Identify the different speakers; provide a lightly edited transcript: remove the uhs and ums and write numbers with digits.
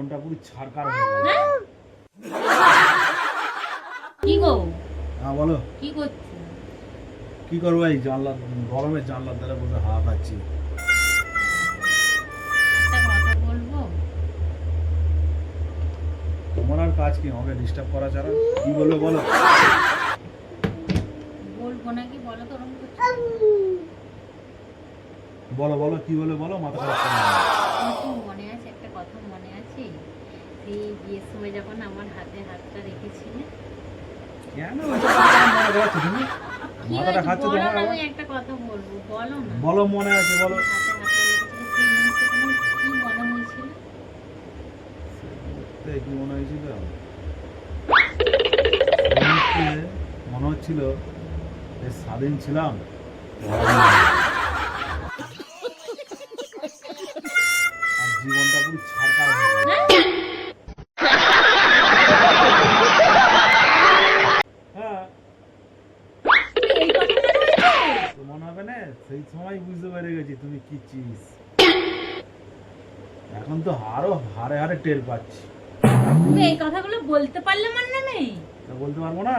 Speaker 1: জীবনটা পুরো ছারকার হয়ে গেল।
Speaker 2: কি গো?
Speaker 1: হ্যাঁ বলো।
Speaker 2: কি করছো?
Speaker 1: কি করবো, এই জানলা, গরমে জানলার ধারে বসে হাওয়া খাচ্ছি।
Speaker 2: একটা কথা বলবো?
Speaker 1: তোমার আর কাজ কি আমাকে ডিস্টার্ব করা ছাড়া? কি বলবে বলো।
Speaker 2: বলবো নাকি বলো তো, ওরকম করছো?
Speaker 1: বলো বলো, কি বলে বলো, মাথা খারাপ করো না।
Speaker 2: আমার তো মনে আছে, একটা কথা মনে আছে, সেই বিয়ের সময় যখন আমার হাতে হাতটা রেখেছিলে।
Speaker 1: কেন ওইসব কথা মনে রাখছো তুমি?
Speaker 2: কি
Speaker 1: মাথাটা
Speaker 2: হয়েছে
Speaker 1: খাচ্ছে
Speaker 2: বলো
Speaker 1: তোমার
Speaker 2: না,
Speaker 1: আবার?
Speaker 2: আমি একটা কথা বলবো, বলো না।
Speaker 1: বলো, মনে আছে বলো।
Speaker 2: হাতে হাতটা রেখেছিলে, সেই মুহূর্তে তোমার কি মনে হয়েছিল?
Speaker 1: সেই মুহূর্তে কি মনে হয়েছিল? সেই মুহূর্তে মনে হচ্ছিল যে স্বাধীন ছিলাম, আর জীবনটা পুরো ছারকার হয়ে গেল। হ্যাঁ,
Speaker 2: এই কথা মনে হয়েছে?
Speaker 1: তো মনে হবে না? সেই সময় বুঝতে পেরে গেছি তুমি কি চিজ। এখন তো আরো হারে হারে টের পাচ্ছি।
Speaker 2: তুমি এই কথাগুলো বলতে পারলে মানে নেই।
Speaker 1: তা বলতে পারবো না?